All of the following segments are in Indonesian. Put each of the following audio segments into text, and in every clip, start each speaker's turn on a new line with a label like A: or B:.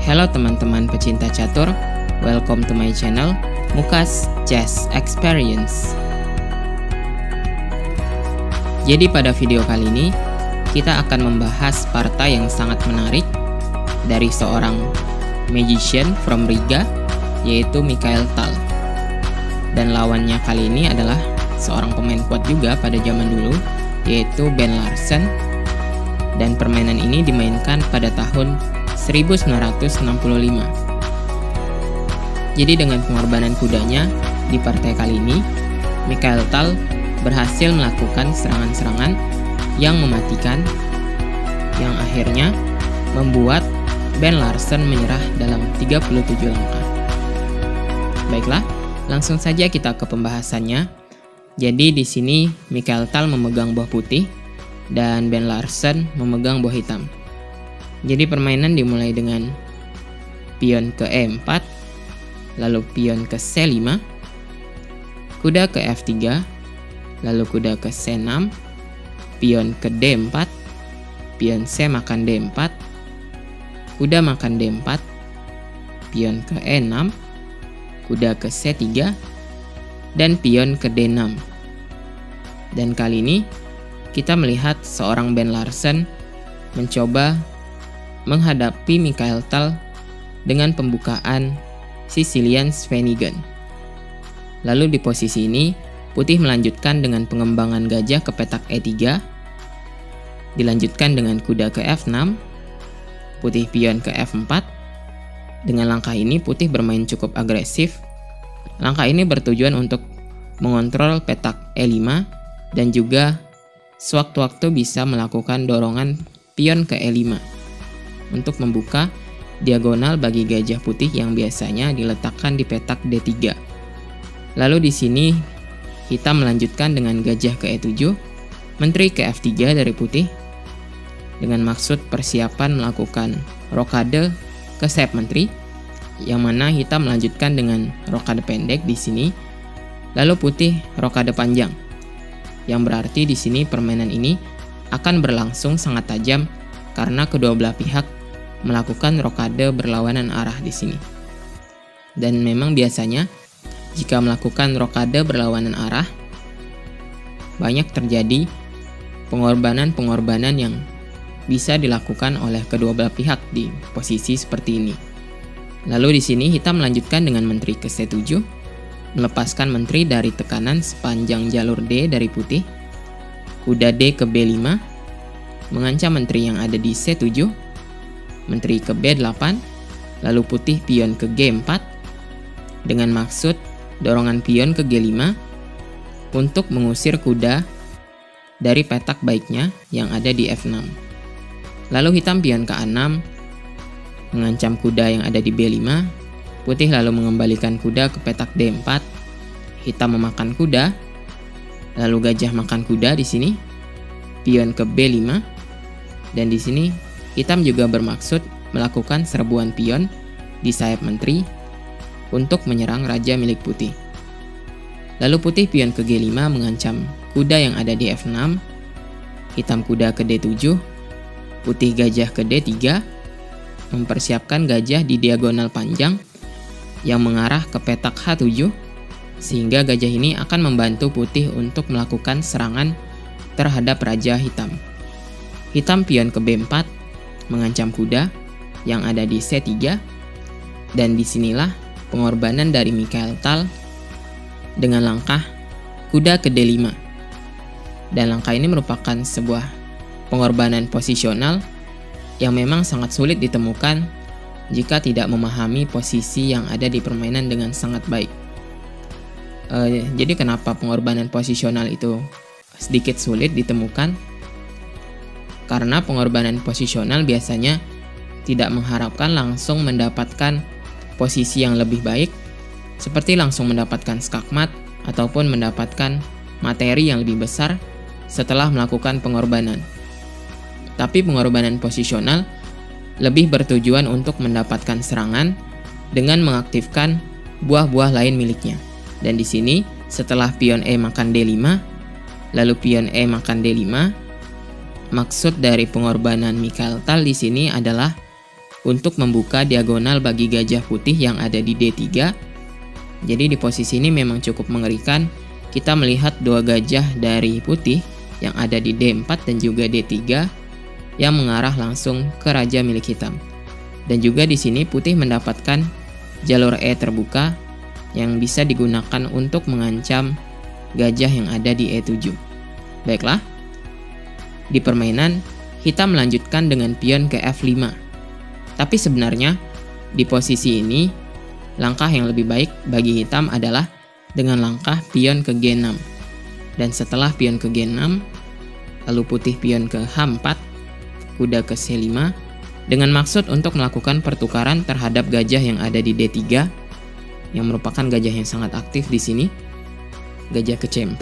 A: Halo teman-teman pecinta catur, welcome to my channel Mukas Chess Experience. Jadi pada video kali ini kita akan membahas partai yang sangat menarik dari seorang magician from Riga, yaitu Mikhail Tal. Dan lawannya kali ini adalah seorang pemain kuat juga pada zaman dulu, yaitu Ben Larsen. Dan permainan ini dimainkan pada tahun 1965. Jadi dengan pengorbanan kudanya di partai kali ini, Mikhail Tal berhasil melakukan serangan-serangan yang mematikan, yang akhirnya membuat Ben Larsen menyerah dalam 37 langkah. Baiklah, langsung saja kita ke pembahasannya. Jadi di sini Mikhail Tal memegang buah putih dan Ben Larsen memegang buah hitam. Jadi permainan dimulai dengan pion ke E4, lalu pion ke C5, kuda ke F3, lalu kuda ke C6, pion ke D4, pion C makan D4, kuda makan D4, pion ke E6, kuda ke C3, dan pion ke D6. Dan kali ini kita melihat seorang Ben Larsen mencoba menghadapi Mikhail Tal dengan pembukaan Sicilian Schweigen. Lalu di posisi ini, putih melanjutkan dengan pengembangan gajah ke petak E3, dilanjutkan dengan kuda ke F6, putih pion ke F4. Dengan langkah ini, putih bermain cukup agresif. Langkah ini bertujuan untuk mengontrol petak E5 dan juga sewaktu-waktu bisa melakukan dorongan pion ke E5 untuk membuka diagonal bagi gajah putih yang biasanya diletakkan di petak D3. Lalu di sini hitam melanjutkan dengan gajah ke E7, menteri ke F3 dari putih dengan maksud persiapan melakukan rokade ke sayap menteri, yang mana hitam melanjutkan dengan rokade pendek di sini. Lalu putih rokade panjang, yang berarti di sini permainan ini akan berlangsung sangat tajam karena kedua belah pihak melakukan rokade berlawanan arah di sini. Dan memang biasanya jika melakukan rokade berlawanan arah, banyak terjadi pengorbanan-pengorbanan yang bisa dilakukan oleh kedua belah pihak di posisi seperti ini. Lalu di sini hitam melanjutkan dengan menteri ke C7, melepaskan menteri dari tekanan sepanjang jalur D dari putih, kuda D ke B5, mengancam menteri yang ada di C7, menteri ke B8, lalu putih pion ke G4 dengan maksud dorongan pion ke G5 untuk mengusir kuda dari petak baiknya yang ada di F6. Lalu hitam pion ke A6 mengancam kuda yang ada di B5, putih lalu mengembalikan kuda ke petak D4, hitam memakan kuda, lalu gajah makan kuda di sini, pion ke B5, dan di sini hitam juga bermaksud melakukan serbuan pion di sayap menteri untuk menyerang raja milik putih. Lalu putih pion ke G5 mengancam kuda yang ada di F6, hitam kuda ke D7, putih gajah ke D3, mempersiapkan gajah di diagonal panjang yang mengarah ke petak H7, sehingga gajah ini akan membantu putih untuk melakukan serangan terhadap raja hitam. Hitam pion ke B4 mengancam kuda yang ada di C3, dan disinilah pengorbanan dari Mikhail Tal dengan langkah kuda ke D5. Dan langkah ini merupakan sebuah pengorbanan posisional yang memang sangat sulit ditemukan jika tidak memahami posisi yang ada di permainan dengan sangat baik. Jadi kenapa pengorbanan posisional itu sedikit sulit ditemukan? Karena pengorbanan posisional biasanya tidak mengharapkan langsung mendapatkan posisi yang lebih baik, seperti langsung mendapatkan skakmat ataupun mendapatkan materi yang lebih besar setelah melakukan pengorbanan. Tapi pengorbanan posisional lebih bertujuan untuk mendapatkan serangan dengan mengaktifkan buah-buah lain miliknya. Dan di sini setelah pion E makan D5, lalu pion E makan D5, maksud dari pengorbanan Mikhail Tal di sini adalah untuk membuka diagonal bagi gajah putih yang ada di D3. Jadi di posisi ini memang cukup mengerikan. Kita melihat dua gajah dari putih yang ada di D4 dan juga D3 yang mengarah langsung ke raja milik hitam. Dan juga di sini putih mendapatkan jalur E terbuka yang bisa digunakan untuk mengancam gajah yang ada di E7. Baiklah, di permainan hitam melanjutkan dengan pion ke F5. Tapi sebenarnya di posisi ini langkah yang lebih baik bagi hitam adalah dengan langkah pion ke G6. Dan setelah pion ke G6, lalu putih pion ke H4, kuda ke C5, dengan maksud untuk melakukan pertukaran terhadap gajah yang ada di D3, yang merupakan gajah yang sangat aktif di sini. Gajah ke C4,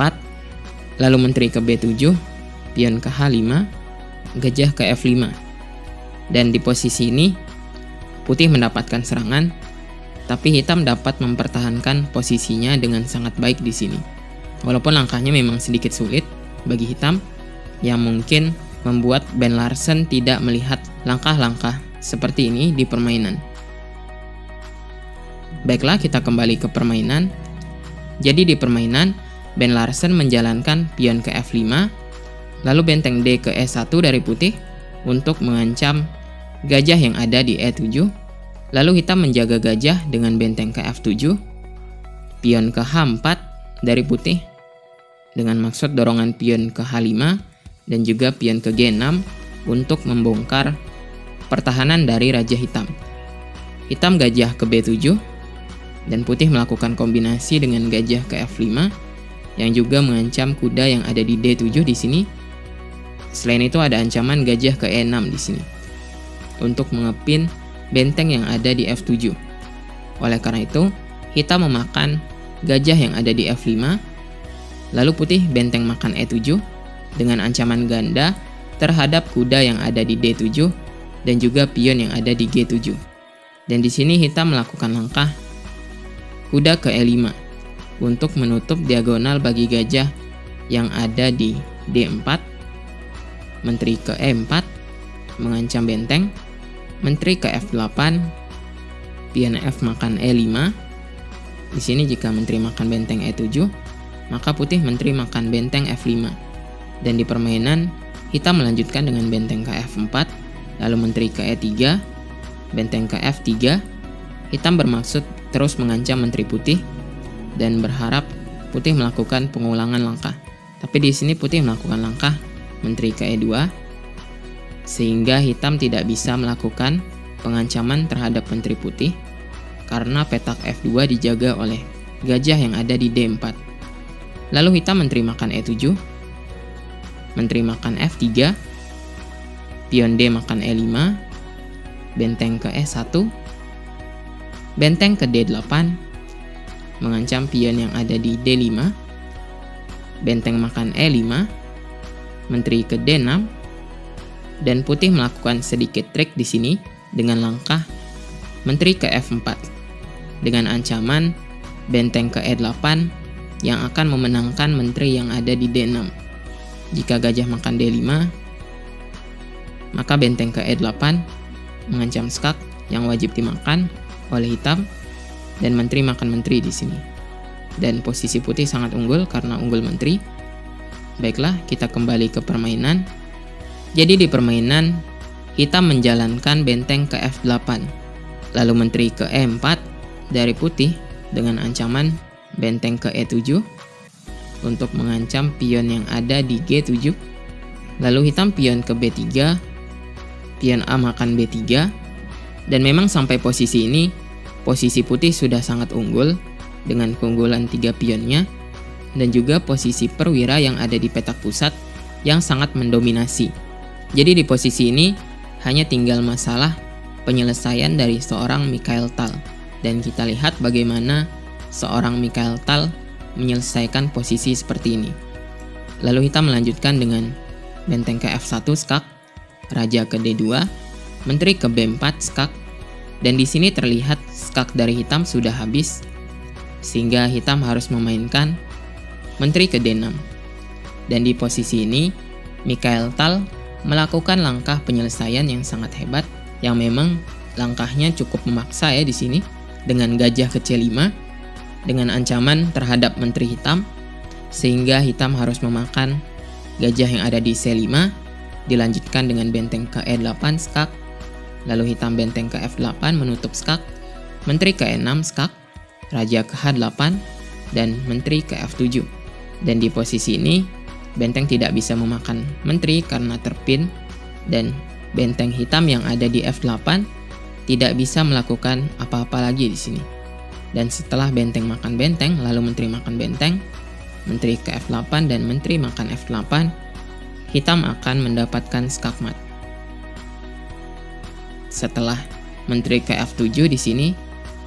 A: lalu menteri ke B7, pion ke H5, gajah ke F5. Dan di posisi ini, putih mendapatkan serangan, tapi hitam dapat mempertahankan posisinya dengan sangat baik di sini. Walaupun langkahnya memang sedikit sulit bagi hitam, yang mungkin membuat Ben Larsen tidak melihat langkah-langkah seperti ini di permainan. Baiklah, kita kembali ke permainan. Jadi di permainan, Ben Larsen menjalankan pion ke F5, lalu benteng D ke E1 dari putih untuk mengancam gajah yang ada di E7. Lalu hitam menjaga gajah dengan benteng ke F7, pion ke H4 dari putih dengan maksud dorongan pion ke H5 dan juga pion ke G6 untuk membongkar pertahanan dari raja hitam. Hitam gajah ke B7 dan putih melakukan kombinasi dengan gajah ke F5 yang juga mengancam kuda yang ada di D7 di sini. Selain itu ada ancaman gajah ke E6 di sini untuk mengepin benteng yang ada di F7. Oleh karena itu, hitam memakan gajah yang ada di F5, lalu putih benteng makan E7 dengan ancaman ganda terhadap kuda yang ada di D7 dan juga pion yang ada di G7. Dan di sini hitam melakukan langkah kuda ke E5 untuk menutup diagonal bagi gajah yang ada di D4, menteri ke E4, mengancam benteng, menteri ke F8, pion F makan E5. Di sini jika menteri makan benteng E7, maka putih menteri makan benteng F5. Dan di permainan, hitam melanjutkan dengan benteng ke F4, lalu menteri ke E3, benteng ke F3. Hitam bermaksud terus mengancam menteri putih dan berharap putih melakukan pengulangan langkah. Tapi di sini putih melakukan langkah menteri ke E2, sehingga hitam tidak bisa melakukan pengancaman terhadap menteri putih karena petak F2 dijaga oleh gajah yang ada di D4. Lalu hitam menteri makan E7, menteri makan F3, pion D makan E5, benteng ke E1, benteng ke D8, mengancam pion yang ada di D5, benteng makan E5, menteri ke D6, dan putih melakukan sedikit trik di sini dengan langkah menteri ke F4 dengan ancaman benteng ke E8 yang akan memenangkan menteri yang ada di D6. Jika gajah makan D5, maka benteng ke E8 mengancam skak yang wajib dimakan oleh hitam dan menteri makan menteri di sini. Dan posisi putih sangat unggul karena unggul menteri. Baiklah, kita kembali ke permainan. Jadi di permainan, hitam menjalankan benteng ke F8, lalu menteri ke E4 dari putih dengan ancaman benteng ke E7 untuk mengancam pion yang ada di G7. Lalu hitam pion ke B3, pion A makan B3, dan memang sampai posisi ini, posisi putih sudah sangat unggul dengan keunggulan 3 pionnya, dan juga posisi perwira yang ada di petak pusat yang sangat mendominasi. Jadi di posisi ini hanya tinggal masalah penyelesaian dari seorang Mikhail Tal. Dan kita lihat bagaimana seorang Mikhail Tal menyelesaikan posisi seperti ini. Lalu hitam melanjutkan dengan benteng ke F1 skak, raja ke D2, menteri ke B4 skak. Dan di sini terlihat skak dari hitam sudah habis, sehingga hitam harus memainkan menteri ke D6. Dan di posisi ini Mikhail Tal melakukan langkah penyelesaian yang sangat hebat yang memang langkahnya cukup memaksa ya di sini dengan gajah ke C5 dengan ancaman terhadap Menteri Hitam, sehingga Hitam harus memakan gajah yang ada di C5, dilanjutkan dengan benteng ke E8 skak, lalu Hitam benteng ke F8 menutup skak, Menteri ke E6 skak, Raja ke H8, dan Menteri ke F7. Dan di posisi ini benteng tidak bisa memakan menteri karena terpin, dan benteng Hitam yang ada di F8 tidak bisa melakukan apa-apa lagi di sini. Dan setelah benteng makan benteng, lalu menteri makan benteng, menteri ke F8 dan menteri makan F8, Hitam akan mendapatkan skakmat. Setelah menteri ke F7 di sini,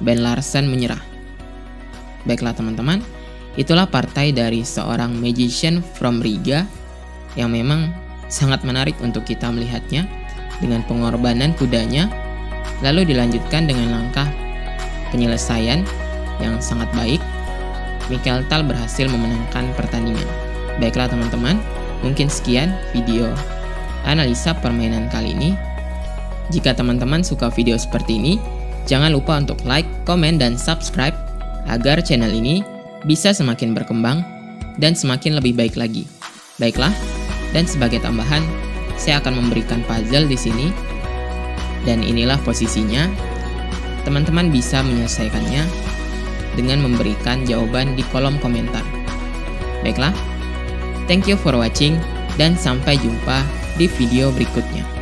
A: Ben Larsen menyerah. Baiklah teman-teman, itulah partai dari seorang magician from Riga yang memang sangat menarik untuk kita melihatnya dengan pengorbanan kudanya, lalu dilanjutkan dengan langkah penyelesaian yang sangat baik. Mikhail Tal berhasil memenangkan pertandingan. Baiklah teman-teman, mungkin sekian video analisa permainan kali ini. Jika teman-teman suka video seperti ini, jangan lupa untuk like, komen, dan subscribe agar channel ini bisa semakin berkembang dan semakin lebih baik lagi. Baiklah, dan sebagai tambahan, saya akan memberikan puzzle di sini, dan inilah posisinya. Teman-teman bisa menyelesaikannya dengan memberikan jawaban di kolom komentar. Baiklah, thank you for watching, dan sampai jumpa di video berikutnya.